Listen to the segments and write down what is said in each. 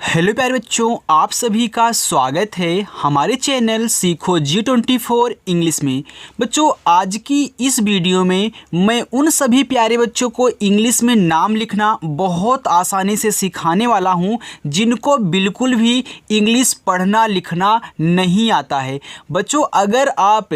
Hello प्यारे बच्चों, आप सभी का स्वागत है हमारे चैनल सीखो G24 इंग्लिश में। बच्चों, आज की इस वीडियो में मैं उन सभी प्यारे बच्चों को इंग्लिश में नाम लिखना बहुत आसानी से सिखाने वाला हूं जिनको बिल्कुल भी इंग्लिश पढ़ना लिखना नहीं आता है। बच्चों, अगर आप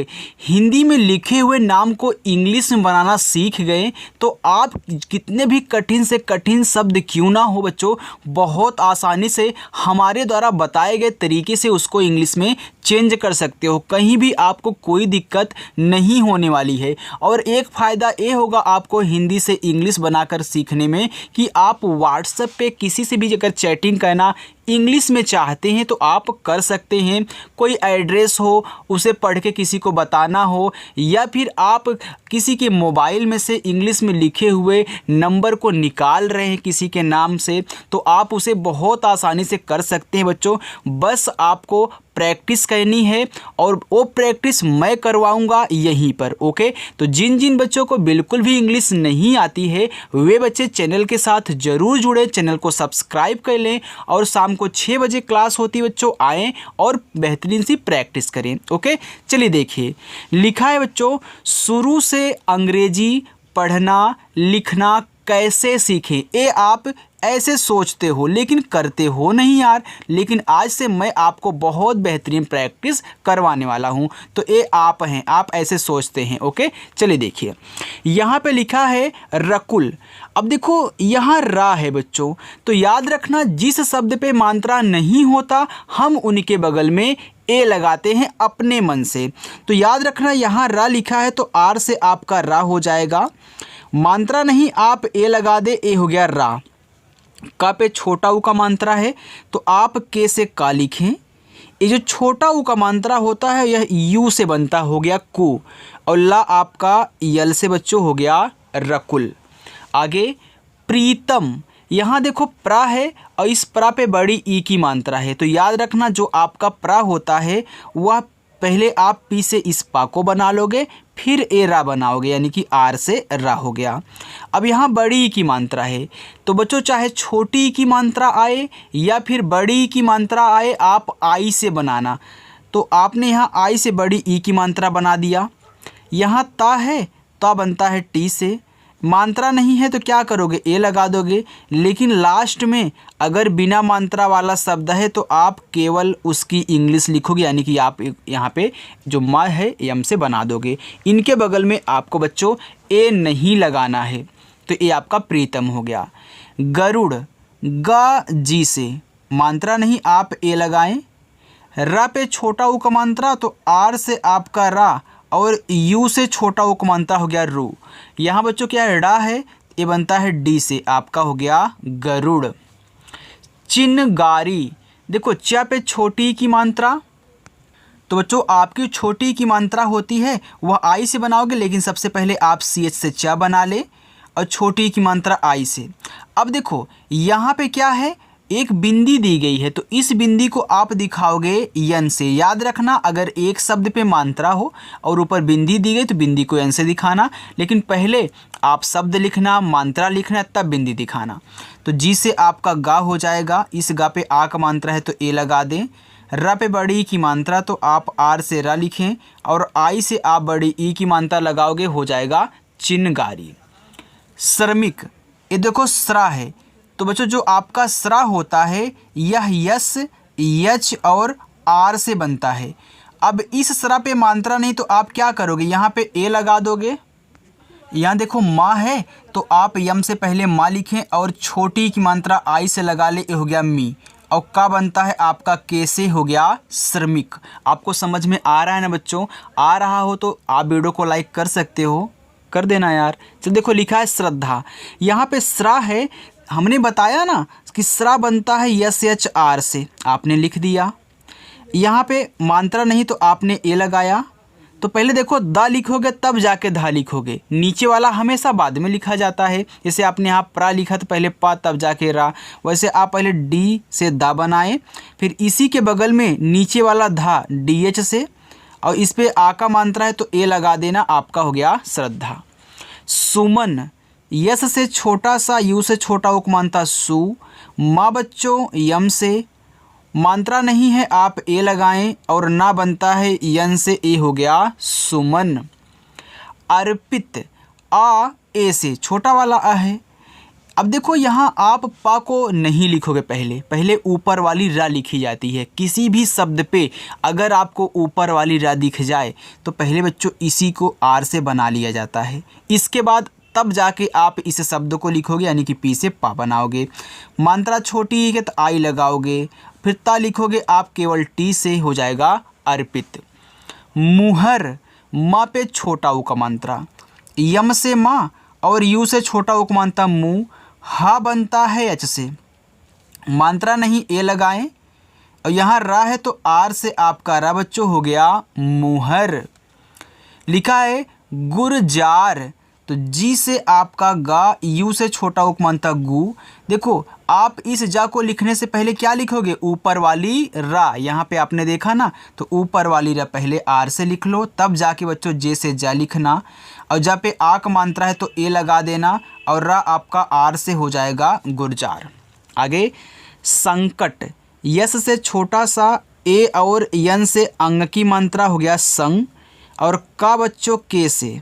हिंदी में लिखे हुए नाम को इंग्लिश में बनाना सीख गए तो आप कितने भी कठिन से कठिन शब्द क्यों ना हो बच्चों, बहुत आसानी से हमारे द्वारा बताए गए तरीके से उसको इंग्लिश में चेंज कर सकते हो। कहीं भी आपको कोई दिक्कत नहीं होने वाली है। और एक फ़ायदा ये होगा आपको हिंदी से इंग्लिश बनाकर सीखने में कि आप व्हाट्सएप पे किसी से भी अगर चैटिंग करना इंग्लिश में चाहते हैं तो आप कर सकते हैं। कोई एड्रेस हो उसे पढ़ के किसी को बताना हो, या फिर आप किसी के मोबाइल में से इंग्लिश में लिखे हुए नंबर को निकाल रहे हैं किसी के नाम से, तो आप उसे बहुत आसानी से कर सकते हैं बच्चों। बस आपको प्रैक्टिस करनी है और वो प्रैक्टिस मैं करवाऊंगा यहीं पर। ओके, तो जिन जिन बच्चों को बिल्कुल भी इंग्लिश नहीं आती है वे बच्चे चैनल के साथ ज़रूर जुड़े, चैनल को सब्सक्राइब कर लें और शाम को 6 बजे क्लास होती है बच्चों, आएँ और बेहतरीन सी प्रैक्टिस करें। ओके, चलिए देखिए, लिखा है बच्चों, शुरू से अंग्रेजी पढ़ना लिखना कैसे सीखें। ये आप ऐसे सोचते हो लेकिन करते हो नहीं यार, लेकिन आज से मैं आपको बहुत बेहतरीन प्रैक्टिस करवाने वाला हूं। तो ये आप हैं, आप ऐसे सोचते हैं। ओके, चलिए देखिए, यहाँ पे लिखा है रकुल। अब देखो यहाँ रा है बच्चों, तो याद रखना जिस शब्द पे मात्रा नहीं होता हम उनके बगल में ए लगाते हैं अपने मन से। तो याद रखना यहाँ रा लिखा है तो आर से आपका रा हो जाएगा। मात्रा नहीं, आप ए लगा दे, ए हो गया रा। का पे छोटा ऊ का मात्रा है तो आप के से का लिखें। ये जो छोटा ऊ का मात्रा होता है यह यू से बनता हो गया कु, और ला आपका यल से बच्चों हो गया रकुल। आगे प्रीतम, यहाँ देखो प्रा है और इस प्रा पे बड़ी ई की मात्रा है, तो याद रखना जो आपका प्रा होता है वह पहले आप पी से इस पा को बना लोगे, फिर ए रा बनाओगे, यानी कि आर से रा हो गया। अब यहाँ बड़ी ई की मात्रा है तो बच्चों चाहे छोटी ई की मात्रा आए या फिर बड़ी ई की मात्रा आए, आप आई से बनाना। तो आपने यहाँ आई से बड़ी ई की मात्रा बना दिया। यहाँ ता है, ता बनता है टी से। मात्रा नहीं है तो क्या करोगे, ए लगा दोगे। लेकिन लास्ट में अगर बिना मात्रा वाला शब्द है तो आप केवल उसकी इंग्लिश लिखोगे, यानी कि आप यहाँ पे जो मा है यम से बना दोगे। इनके बगल में आपको बच्चों ए नहीं लगाना है, तो ये आपका प्रीतम हो गया। गरुड़, गा जी से, मात्रा नहीं आप ए लगाएं। रा पे छोटा ऊ का मात्रा तो आर से आपका रा, और यू से छोटा ऊ का मात्रा हो गया रू। यहाँ बच्चों क्या है, डा है, ये बनता है डी से, आपका हो गया गरुड़। चिनगारी, देखो चा पे छोटी की मात्रा, तो बच्चों आपकी छोटी की मात्रा होती है वह आई से बनाओगे, लेकिन सबसे पहले आप सी एच से चा बना ले और छोटी की मात्रा आई से। अब देखो यहाँ पे क्या है, एक बिंदी दी गई है तो इस बिंदी को आप दिखाओगे यन से। याद रखना अगर एक शब्द पे मात्रा हो और ऊपर बिंदी दी गई तो बिंदी को यन से दिखाना, लेकिन पहले आप शब्द लिखना, मात्रा लिखना, तब बिंदी दिखाना। तो जी से आपका गा हो जाएगा, इस गा पे आ का मात्रा है तो ए लगा दें। र पे बड़ी की मात्रा तो आप आर से रा लिखें, और आई से आप बड़ी ई की मात्रा लगाओगे, हो जाएगा चिनगारी। श्रमिक, ये देखो स्रा है तो बच्चों जो आपका स्रा होता है यह यस यच और आर से बनता है। अब इस स्रा पे मात्रा नहीं तो आप क्या करोगे, यहाँ पे ए लगा दोगे। यहाँ देखो माँ है तो आप यम से पहले माँ लिखें और छोटी की मात्रा आई से लगा ले, ये हो गया मी, और का बनता है आपका के से, हो गया श्रमिक। आपको समझ में आ रहा है ना बच्चों? आ रहा हो तो आप वीडियो को लाइक कर सकते हो, कर देना यार। चल देखो लिखा है श्रद्धा, यहाँ पे स्रा है, हमने बताया ना कि स्रा बनता है यस एच आर से, आपने लिख दिया। यहाँ पे मात्रा नहीं तो आपने ए लगाया, तो पहले देखो दा लिखोगे तब जाके धा लिखोगे, नीचे वाला हमेशा बाद में लिखा जाता है। जैसे आपने यहाँ प्रा लिखा तो पहले पा तब जाके रा, वैसे आप पहले डी से दा बनाए, फिर इसी के बगल में नीचे वाला धा डी एच से, और इस पे आ का मात्रा है तो ए लगा देना, आपका हो गया श्रद्धा। सुमन, यस से छोटा सा यू से छोटा उक मानता सु, माँ बच्चों यम से, मात्रा नहीं है आप ए लगाएं और ना बनता है यन से, ए हो गया सुमन। अर्पित, आ ए से छोटा वाला आ है। अब देखो यहाँ आप पा को नहीं लिखोगे, पहले ऊपर वाली रा लिखी जाती है। किसी भी शब्द पे अगर आपको ऊपर वाली रा दिख जाए तो पहले बच्चों इसी को आर से बना लिया जाता है। इसके बाद तब जाके आप इस शब्द को लिखोगे, यानी कि पी से पा बनाओगे। मात्रा छोटी है तो आई लगाओगे, फिर ता लिखोगे आप केवल टी से, हो जाएगा अर्पित। मुहर, माँ पे छोटा ऊ का मात्रा, यम से माँ और यू से छोटा ऊ का मात्रा मुँह, हा बनता है एच से, मात्रा नहीं ए लगाएं और यहाँ रा है तो आर से आपका रा बच्चों हो गया मुहर। लिखा है गुरजार, तो जी से आपका गा, यू से छोटा उपमानता गु। देखो आप इस जा को लिखने से पहले क्या लिखोगे, ऊपर वाली रा, यहाँ पे आपने देखा ना, तो ऊपर वाली रा पहले आर से लिख लो, तब जाके बच्चों जे से जा लिखना। और जा पे आ का मात्रा है तो ए लगा देना और रा आपका आर से हो जाएगा गुरजार। आगे संकट, यस से छोटा सा, ए और यन से अंग की मात्रा हो गया संग, और का बच्चों के से,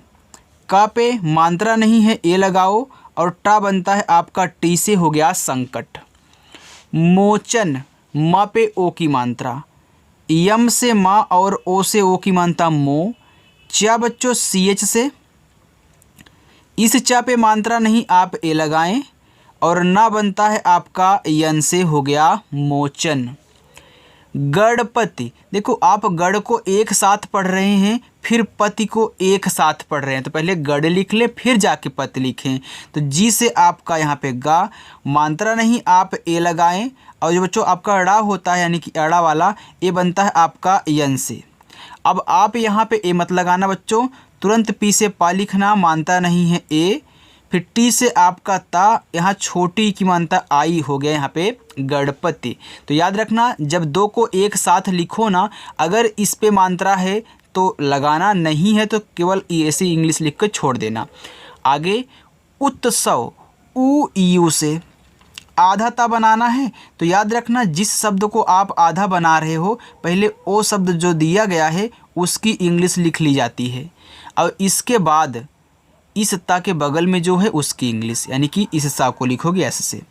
का पे मात्रा नहीं है ए लगाओ और टा बनता है आपका टी से, हो गया संकट। मोचन, माँ पे ओ की मात्रा, यम से माँ और ओ से ओ की मात्रा मो। चा बच्चों सी एच से, इस चा पे मात्रा नहीं आप ए लगाएं और ना बनता है आपका यन से, हो गया मोचन। गणपति, देखो आप गढ़ को एक साथ पढ़ रहे हैं, फिर पति को एक साथ पढ़ रहे हैं, तो पहले गढ़ लिख लें फिर जाके पति लिखें। तो जी से आपका यहाँ पे गा, मात्रा नहीं आप ए लगाएं और जो बच्चों आपका अड़ा होता है यानी कि अड़ा वाला, ए बनता है आपका यन से। अब आप यहाँ पे ए मत लगाना बच्चों, तुरंत पी से पा लिखना, मानता नहीं है ए, फिर टी से आपका ता, यहाँ छोटी की मानता आई, हो गया यहाँ पे गणपति। तो याद रखना जब दो को एक साथ लिखो ना, अगर इस पे मात्रा है तो लगाना, नहीं है तो केवल ऐसी इंग्लिश लिख कर छोड़ देना। आगे उत्सव, ऊ यू से आधा ता बनाना है, तो याद रखना जिस शब्द को आप आधा बना रहे हो पहले ओ शब्द जो दिया गया है उसकी इंग्लिश लिख ली जाती है, और इसके बाद इस ता के बगल में जो है उसकी इंग्लिश, यानी कि इस सा को लिखोगे ऐसे से।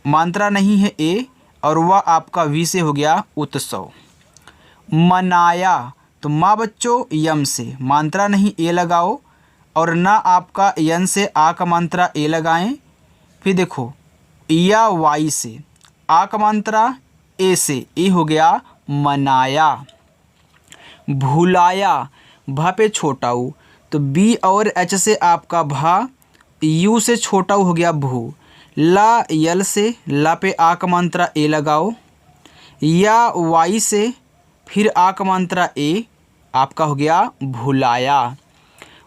मात्रा नहीं है ए और वह आपका वी से, हो गया उत्सव। मनाया, तो माँ बच्चों यम से, मात्रा नहीं ए लगाओ और ना आपका यन से आ का मात्रा ए लगाएं। फिर देखो या वाई से, आ का मात्रा ए से, ए हो गया मनाया। भुलाया, भा पे छोटा ऊ, तो बी और एच से आपका भा, यू से छोटा हो गया भू। ला यल से, ला पे आ का मात्रा ए लगाओ, या वाई से फिर आ का मात्रा ए, आपका हो गया भुलाया।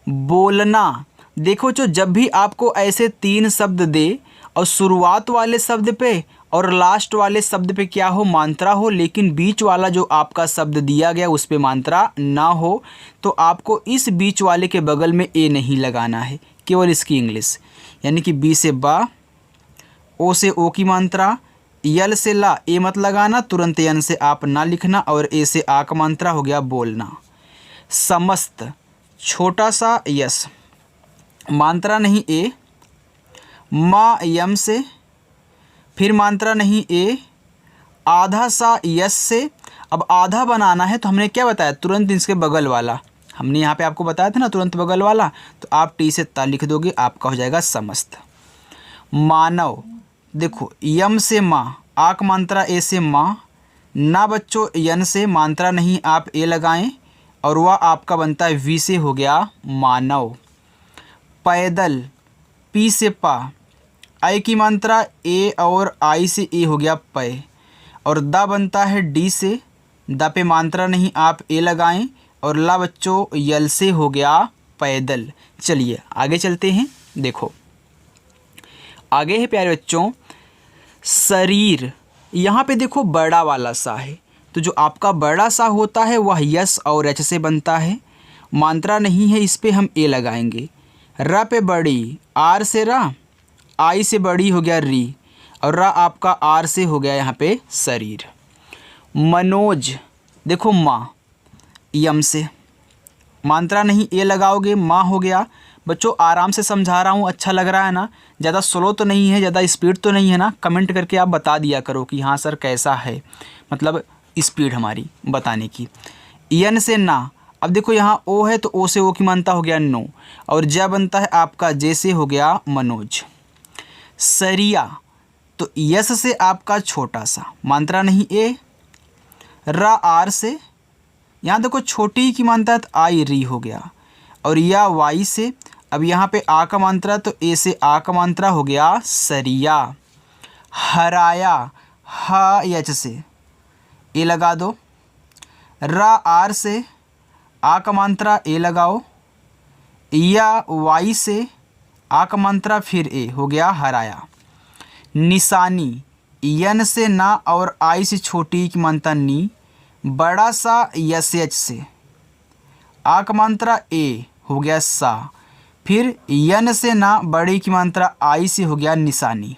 बोलना, देखो जो जब भी आपको ऐसे तीन शब्द दे और शुरुआत वाले शब्द पे और लास्ट वाले शब्द पे क्या हो, मात्रा हो, लेकिन बीच वाला जो आपका शब्द दिया गया उस पे मात्रा ना हो, तो आपको इस बीच वाले के बगल में ए नहीं लगाना है, केवल इसकी इंग्लिश, यानी कि बी से बा, ओ से ओ की मात्रा, यल से ला ए मत लगाना, तुरंत यन से आप ना लिखना, और ए से आ का मात्रा, हो गया बोलना। समस्त, छोटा सा यस, मात्रा नहीं ए, मा यम से, फिर मात्रा नहीं ए, आधा सा यस से। अब आधा बनाना है तो हमने क्या बताया, तुरंत इसके बगल वाला, हमने यहाँ पे आपको बताया था ना तुरंत बगल वाला, तो आप टी से ता लिख दोगे, आपका हो जाएगा समस्त। मानव, देखो यम से माँ, आ का मात्रा ए से माँ, ना बच्चों यन से, मात्रा नहीं आप ए लगाएं और वह आपका बनता है वी से, हो गया मानव। पैदल, पी से पा, आई की मात्रा ए और आई से ए, हो गया पै, और दा बनता है डी से, दा पे मात्रा नहीं आप ए लगाएं और ला बच्चों यल से, हो गया पैदल। चलिए आगे चलते हैं। देखो आगे है प्यारे बच्चों शरीर, यहाँ पे देखो बड़ा वाला सा है, तो जो आपका बड़ा सा होता है वह यस और एच से बनता है, मात्रा नहीं है इस पे हम ए लगाएंगे। रा पे बड़ी, आर से रा, आई से बड़ी, हो गया री, और रा आपका आर से हो गया यहाँ पे शरीर। मनोज, देखो माँ, यम से, मात्रा नहीं ए लगाओगे, माँ हो गया। बच्चों आराम से समझा रहा हूँ, अच्छा लग रहा है ना? ज़्यादा स्लो तो नहीं है, ज़्यादा स्पीड तो नहीं है ना? कमेंट करके आप बता दिया करो कि हाँ सर कैसा है, मतलब स्पीड हमारी बताने की। यन से ना, अब देखो यहाँ ओ है तो ओ से ओ की मानता हो गया नो, और ज बनता है आपका जे से हो गया मनोज। सरिया, तो यस से आपका छोटा सा, मात्रा नहीं ए। रा आर से, यहाँ देखो छोटी की मानता है तो आई री हो गया, और या वाई से, अब यहाँ पे आ का मात्रा तो ए से आ का मात्रा हो गया सरिया। हराया, हा एच से ए लगा दो। रा आर से आ का मात्रा ए लगाओ, या वाई से आ का मात्रा फिर ए हो गया हराया। निशानी, यन से ना और आई से छोटी की मात्रा नी, बड़ा सा यस एच से आ का मात्रा ए हो गया सा, फिर यन से ना बड़ी की मात्रा आई से हो गया निशानी।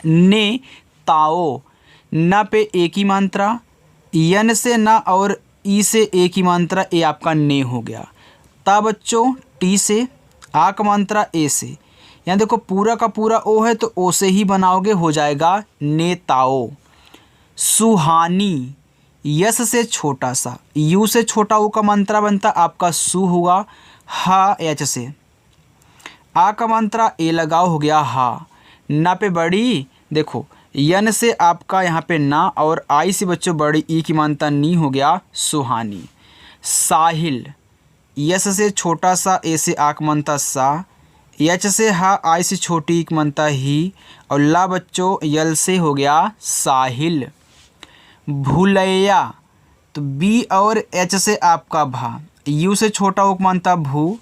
ने ताओ, न पे ए की मात्रा, यन से ना और ई से ए की मात्रा ए आपका ने हो गया। ता बच्चों टी से आ का मात्रा ए से, यहाँ देखो पूरा का पूरा ओ है तो ओ से ही बनाओगे, हो जाएगा नेताओ। सुहानी, यस से छोटा सा, यू से छोटा ऊ का मात्रा बनता आपका सु हुआ। हा एच से आ का मात्रा ए लगाओ हो गया हा। ना पे बड़ी, देखो यन से आपका यहाँ पे ना और आई से बच्चों बड़ी ई की मात्रा नी हो गया सुहानी। साहिल, यस से छोटा सा ए से आ का मात्रा सा, एच से हा आई से छोटी की मात्रा ही, और ला बच्चों यल से हो गया साहिल। भूलैया, तो बी और एच से आपका भा, यू से छोटा उक मात्रा भू,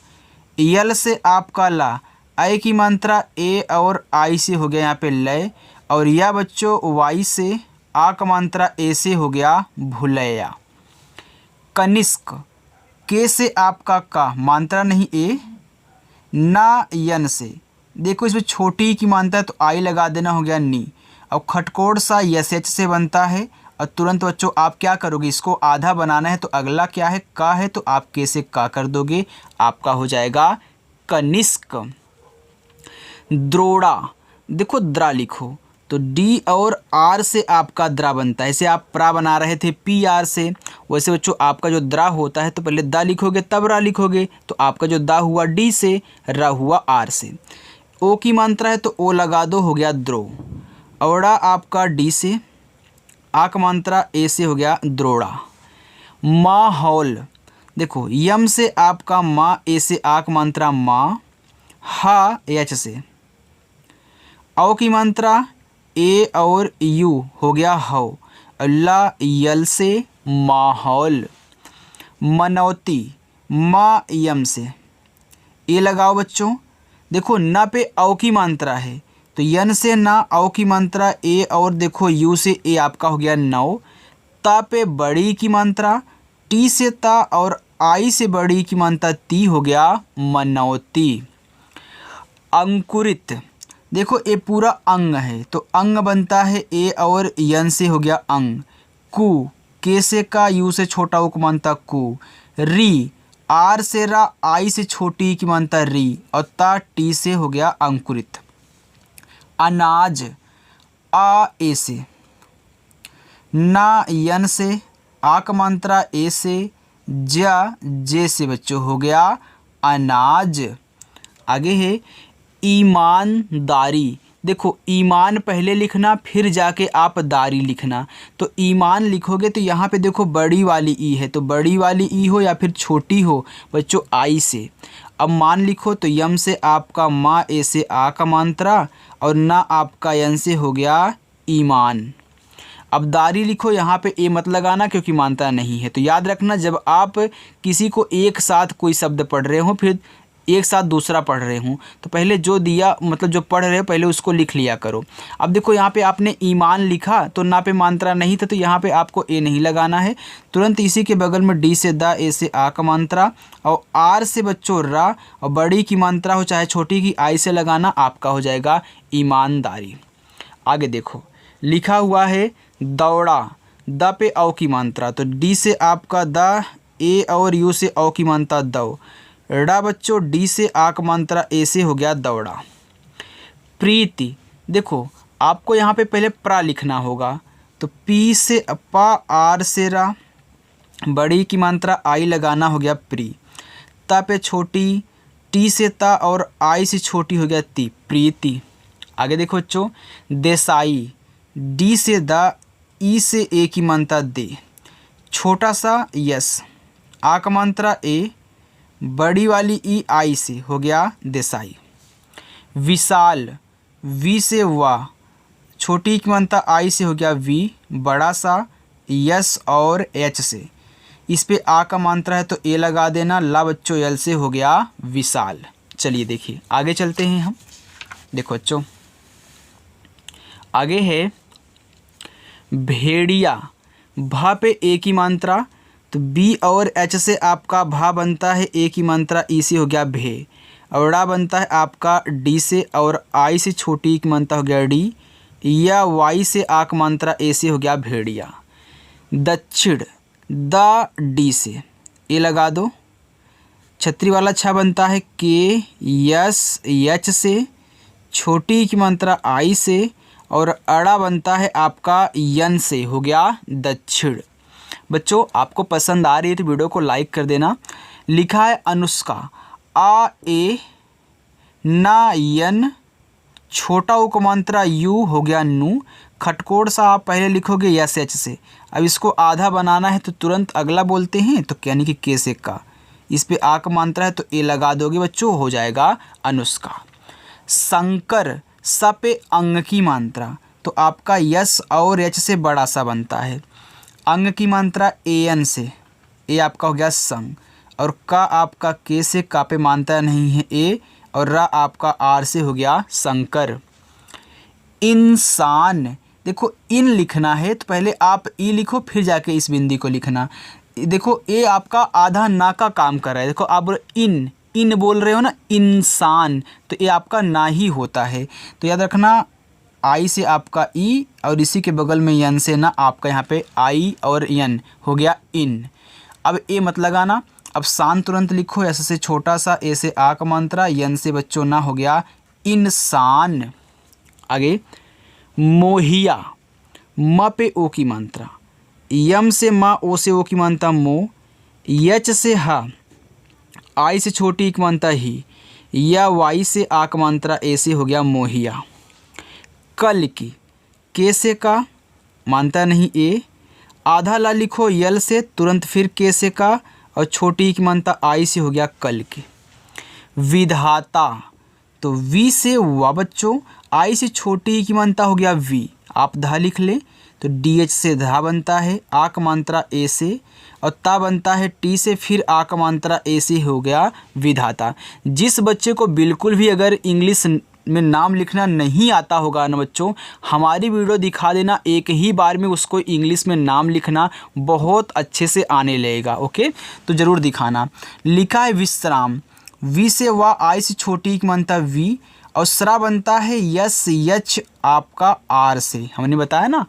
यल से आपका ला, आई की मात्रा ए और आई से हो गया यहाँ पे लय, और या बच्चों वाई से आ का मात्रा ए से हो गया भूलैया। कनिष्क, के से आपका का, मात्रा नहीं ए। ना यन से, देखो इसमें छोटी की मानता है तो आई लगा देना हो गया नी, और खटकोड़ सा यस एच से बनता है, और तुरंत बच्चों आप क्या करोगे, इसको आधा बनाना है तो अगला क्या है का है, तो आप के से का कर दोगे, आपका हो जाएगा कनिष्क। द्रोड़ा, देखो द्रा लिखो तो डी और आर से आपका द्रा बनता है, ऐसे आप प्रा बना रहे थे पी आर से, वैसे बच्चों आपका जो द्रा होता है तो पहले दा लिखोगे तब रा लिखोगे, तो आपका जो दा हुआ डी से, रा हुआ आर से। ओ की मात्रा है तो ओ लगा दो, हो गया द्रो। औड़ा आपका डी से, आ का मात्रा ए से हो गया द्रोड़ा। माहौल, देखो यम से आपका माँ, ए से आ का मात्रा माँ, हा एच से, औ की मात्रा ए और यू हो गया हौ, ला यल से माहौल। मनौती, मा यम से ए लगाओ बच्चों, देखो ना पे औ की मात्रा है तो यन से ना औ की मात्रा ए, और देखो यू से ए आपका हो गया नौ। ता पे बड़ी की मात्रा, टी से ता और आई से बड़ी की मात्रा ती, हो गया मनौती। अंकुरित, देखो ए पूरा अंग है तो अंग बनता है ए और यन से हो गया अंग। कु, के से का, यू से छोटा उ को मानता कु। री, आर से रा, आई से छोटी की मानता री, और ता टी से हो गया अंकुरित। अनाज, आ ए से, ना यन से, आ का मात्रा ए से, जा जे से बच्चों हो गया अनाज। आगे है ईमानदारी, देखो ईमान पहले लिखना फिर जाके आप दारी लिखना, तो ईमान लिखोगे तो यहाँ पे देखो बड़ी वाली ई है तो बड़ी वाली ई हो या फिर छोटी हो बच्चों आई से। अब मान लिखो तो यम से आपका माँ, ए से आ का मात्रा, और ना आपका यन से हो गया ईमान। अब दारी लिखो, यहाँ पे ए मत लगाना क्योंकि मात्रा नहीं है। तो याद रखना जब आप किसी को एक साथ कोई शब्द पढ़ रहे हो फिर एक साथ दूसरा पढ़ रहे हूँ तो पहले जो दिया मतलब जो पढ़ रहे हो पहले उसको लिख लिया करो। अब देखो यहाँ पे आपने ईमान लिखा तो ना पे मात्रा नहीं था तो यहाँ पे आपको ए नहीं लगाना है, तुरंत इसी के बगल में डी से दा, ए से आ का मात्रा और आर से बच्चों रा, और बड़ी की मात्रा हो चाहे छोटी की आई से लगाना, आपका हो जाएगा ईमानदारी। आगे देखो लिखा हुआ है दौड़ा, द पे औ की मात्रा, तो डी से आपका द, ए और यू से औ की मात्रा दौ, ड़ा बच्चों डी से आ का मात्रा ए से हो गया दौड़ा। प्रीति, देखो आपको यहाँ पे पहले प्रा लिखना होगा, तो पी से अपा, आर से रा, बड़ी की मात्रा आई लगाना हो गया प्री, ता पे छोटी, टी से ता और आई से छोटी हो गया ती, प्रीति। आगे देखो बच्चों देसाई, डी से द, ई से ए की मात्रा दे, छोटा सा यस, आ का मात्रा ए, बड़ी वाली ई आई से हो गया देसाई। विशाल, वी से वा, छोटी की मात्रा आई से हो गया वी, बड़ा सा यस और एच से, इस पे आ का मात्रा है तो ए लगा देना, ला बच्चों यल से हो गया विशाल। चलिए देखिए आगे चलते हैं हम। देखो बच्चों आगे है भेड़िया, भा पे ए की मात्रा, तो बी और एच से आपका भा बनता है ए की मात्रा ई से हो गया भे, और ड़ा बनता है आपका डी से और आई से छोटी की मात्रा हो गया डी, या वाई से आ की मात्रा ए से हो गया भेड़िया। दक्षिण, द डी से ए लगा दो, छतरी वाला छा बनता है के, यस एच से, छोटी की मात्रा आई से, और अड़ा बनता है आपका यन से हो गया दक्षिण। बच्चों आपको पसंद आ रही है तो वीडियो को लाइक कर देना। लिखा है अनुष्का, आ ए ना यन, छोटा उ को मात्रा यू हो गया नू, खटकोड़ सा आप पहले लिखोगे यस एच से, अब इसको आधा बनाना है तो तुरंत अगला बोलते हैं तो यानी कि के से का, इस पे आ का मात्रा है तो ए लगा दोगे बच्चों, हो जाएगा अनुष्का। शंकर, स पे अंग की मात्रा, तो आपका यस और एच से बड़ा सा बनता है, अंग की मात्रा ए एन से, ए आपका हो गया संग, और का आपका के से का पे मात्रा नहीं है ए, और रा आपका आर से हो गया शंकर। इंसान, देखो इन लिखना है तो पहले आप ई लिखो फिर जाके इस बिंदी को लिखना। देखो ए आपका आधा ना का काम कर रहा है, देखो आप इन बोल रहे हो ना इंसान, तो ये आपका ना ही होता है, तो याद रखना आई से आपका ई और इसी के बगल में यन से ना आपका यहाँ पे आई और यन हो गया इन। अब ए मत लगाना, अब शान तुरंत लिखो, ऐसे से छोटा सा, ए से आ का मात्रा, यन से बच्चों ना हो गया इंसान। आगे मोहिया, म पे ओ की मात्रा, यम से मा, ओ से ओ की मात्रा मो, यच से हा, आई से छोटी की मात्रा ही, या वाई से आ का मात्रा ए से हो गया मोहिया। कल की, के से का मानता नहीं ए, आधा ला लिखो यल से, तुरंत फिर के से का, और छोटी की मानता आई से हो गया कल की। विधाता, तो वी से वा बच्चों, आई से छोटी की मानता हो गया वी, आप धा लिख ले तो डी एच से धा बनता है, आ का मात्रा ए से, और ता बनता है टी से, फिर आ का मात्रा ए से हो गया विधाता। जिस बच्चे को बिल्कुल भी अगर इंग्लिश में नाम लिखना नहीं आता होगा ना बच्चों, हमारी वीडियो दिखा देना, एक ही बार में उसको इंग्लिश में नाम लिखना बहुत अच्छे से आने लगेगा। ओके, तो ज़रूर दिखाना। लिखा है विश्राम, वी से वा, आई से छोटी की मात्रा वी, और सरा बनता है यस यच आपका आर से, हमने बताया ना,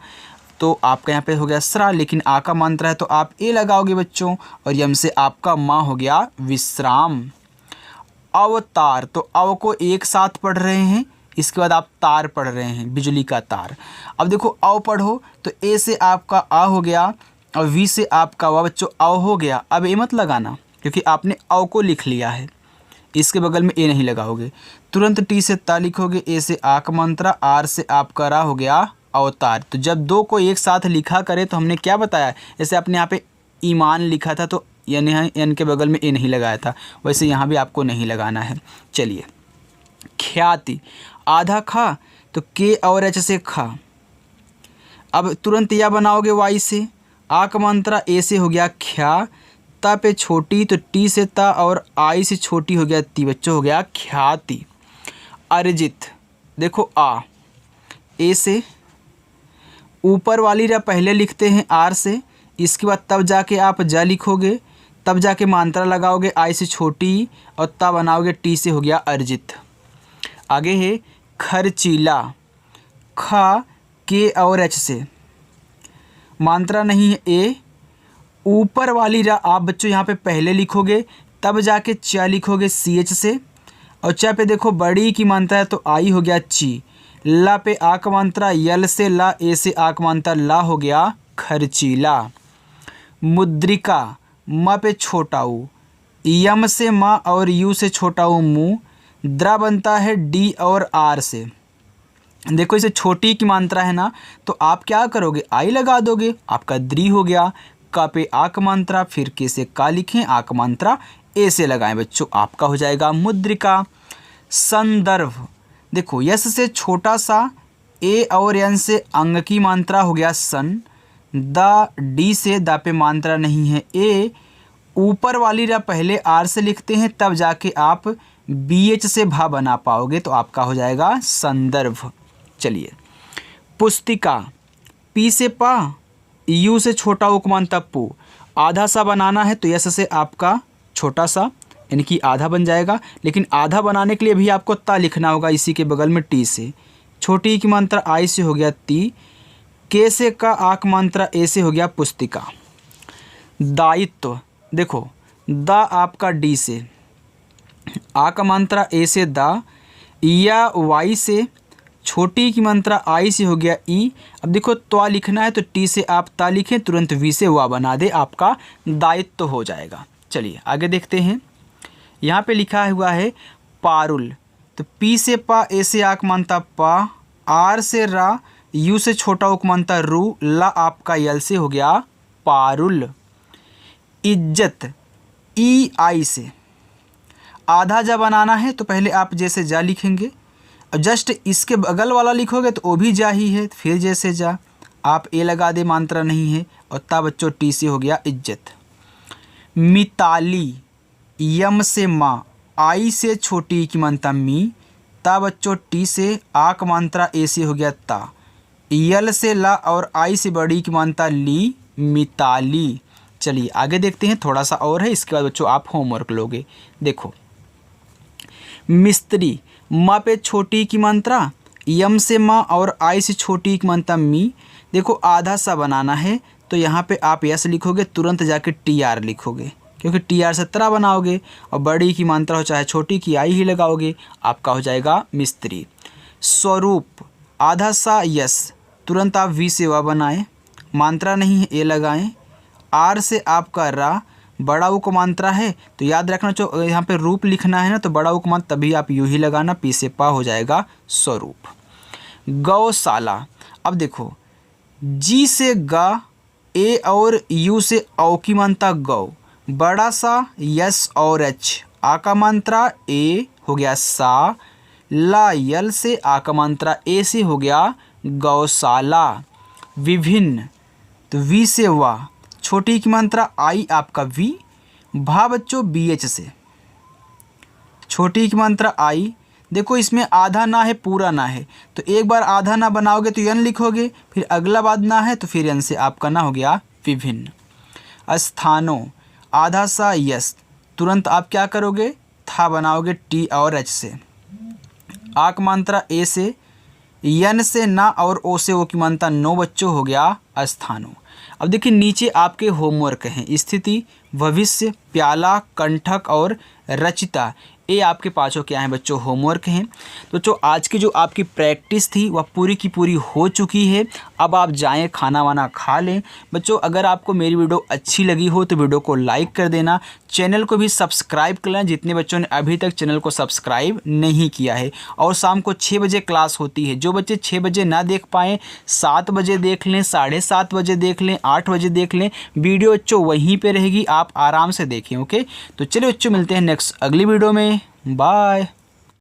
तो आपका यहाँ पे हो गया सरा, लेकिन आ का मात्रा है तो आप ए लगाओगे बच्चों, और यम से आपका माँ हो गया विश्राम। अवतार, तो अव को एक साथ पढ़ रहे हैं, इसके बाद आप तार पढ़ रहे हैं, बिजली का तार। अब देखो अव पढ़ो तो ए से आपका आ हो गया, और वी से आपका वा बच्चों अव हो गया। अब ए मत लगाना क्योंकि आपने अव को लिख लिया है, इसके बगल में ए नहीं लगाओगे, तुरंत टी से ता लिखोगे, ए से आ का मात्रा, आर से आपका रा हो गया अवतार। तो जब दो को एक साथ लिखा करे तो हमने क्या बताया, जैसे आपने यहाँ पे ईमान लिखा था तो एन के बगल में ए नहीं लगाया था, वैसे यहाँ भी आपको नहीं लगाना है। चलिए ख्याति, आधा खा तो के और एच से खा, अब तुरंत या बनाओगे वाई से, आ का मात्रा ए से हो गया ख्या, ता पे छोटी तो टी से ता और आई से छोटी हो गया ती, बच्चों हो गया ख्याति। अर्जित, देखो आ, ए से ऊपर वाली रा पहले लिखते हैं आर से, इसके बाद तब जाके आप जा लिखोगे, तब जाके मात्रा लगाओगे आई से छोटी, और तब बनाओगे टी से हो गया अर्जित। आगे है खर्चीला, खा के और एच से, मात्रा नहीं है ए। ऊपर वाली रा आप बच्चों यहाँ पे पहले लिखोगे, तब जाके च लिखोगे सी एच से। और च पे देखो बड़ी की मात्रा है तो आई हो गया ची। ला पे आ का मात्रा यल से ला, ए से आ का मात्रा ला हो गया खर्चीला। मुद्रिका म पे छोटा ऊ, यम से माँ और यू से छोटा ऊ मुँह। द्रा बनता है डी और आर से। देखो इसे छोटी की मात्रा है ना, तो आप क्या करोगे, आई लगा दोगे, आपका द्री हो गया। का पे आ का मात्रा, फिर के से का लिखें, आ का मात्रा ए से लगाएं बच्चों, आपका हो जाएगा मुद्रिका। संदर्भ, देखो यस से छोटा सा, ए और एन से अंग की मात्रा हो गया सन। द डी से द पे मात्रा नहीं है ए। ऊपर वाली रा पहले आर से लिखते हैं, तब जाके आप बी एच से भा बना पाओगे, तो आपका हो जाएगा संदर्भ। चलिए, पुस्तिका पी से पा, यू से छोटा उपमान तब पू। आधा सा बनाना है तो यस से आपका छोटा सा यानी कि आधा बन जाएगा, लेकिन आधा बनाने के लिए भी आपको ता लिखना होगा इसी के बगल में टी से। छोटी की मात्रा आई से हो गया ती। के से का आक मात्रा ए से हो गया पुस्तिका। दायित्व, देखो द आपका डी से, आ का मात्रा ए से दा, या वाई से, छोटी की मात्रा आई से हो गया ई। अब देखो त्वा लिखना है तो टी से आप ता लिखें, तुरंत वी से वा बना दे, आपका दायित्व हो जाएगा। चलिए आगे देखते हैं। यहाँ पे लिखा हुआ है पारुल, तो पी से पा, ए से आक मानता पा, आर से रा, यू से छोटा उक मानता रू, ला आपका यल से हो गया पारुल। इज्जत ई आई से, आधा जा बनाना है तो पहले आप जैसे जा लिखेंगे, और जस्ट इसके बगल वाला लिखोगे तो वो भी जा ही है, फिर जैसे जा आप ए लगा दे, मात्रा नहीं है, और ता बच्चों टी से हो गया इज्जत। मिताली यम से माँ, आई से छोटी की मात्रा मी, ता बच्चों टी से आ का मात्रा ए से हो गया ता। यल से ला और आई से बड़ी की मात्रा ली, मिताली। चलिए आगे देखते हैं, थोड़ा सा और है, इसके बाद बच्चों आप होमवर्क लोगे। देखो मिस्त्री, माँ पे छोटी की मात्रा, यम से माँ और आई से छोटी की मात्रा मी। देखो आधा सा बनाना है तो यहाँ पे आप यस लिखोगे, तुरंत जाके टी आर लिखोगे, क्योंकि टी आर से तरह बनाओगे, और बड़ी की मात्रा हो चाहे छोटी की आई ही लगाओगे, आपका हो जाएगा मिस्त्री। स्वरूप, आधा सा यस, तुरंत आप वी से वा बनाएं, मात्रा नहीं है ए लगाएं। आर से आपका रा, बड़ा उ को मात्रा है तो याद रखना, जो यहाँ पे रूप लिखना है ना, तो बड़ा उ को मात्रा तभी आप यू ही लगाना, पी से पा हो जाएगा स्वरूप। गौशाला, अब देखो जी से गा, ए और यू से औ की मात्रा गौ, बड़ा सा यस और एच, आ का मात्रा ए हो गया सा। ला यल से आ का मात्रा ए से हो गया गौशाला। विभिन्न, तो वी से वा, छोटी की मात्रा आई आपका वी। भा बच्चों बी एच से, छोटी की मात्रा आई। देखो इसमें आधा ना है पूरा ना है, तो एक बार आधा ना बनाओगे तो यन लिखोगे, फिर अगला बाद ना है तो फिर यन से आपका ना हो गया विभिन्न। स्थानों, आधा सा यस, तुरंत आप क्या करोगे, था बनाओगे टी और एच से। आक मात्रा ए से, यन से ना और ओ से ओ की मात्रा नो बच्चों हो गया स्थानों। अब देखिए नीचे आपके होमवर्क हैं, स्थिति, भविष्य, प्याला, कंठक और रचिता। ये आपके पाँचों क्या हैं बच्चों, होमवर्क हैं। तो जो आज की जो आपकी प्रैक्टिस थी वह पूरी की पूरी हो चुकी है। अब आप जाएं खाना वाना खा लें। बच्चों अगर आपको मेरी वीडियो अच्छी लगी हो तो वीडियो को लाइक कर देना, चैनल को भी सब्सक्राइब कर लेना जितने बच्चों ने अभी तक चैनल को सब्सक्राइब नहीं किया है। और शाम को 6 बजे क्लास होती है, जो बच्चे 6 बजे ना देख पाएँ 7 बजे देख लें, 7:30 बजे देख लें, 8 बजे देख लें। वीडियो बच्चों वहीं पर रहेगी, आप आराम से देखें। ओके, तो चलिए बच्चों मिलते हैं नेक्स्ट अगली वीडियो में। बाय।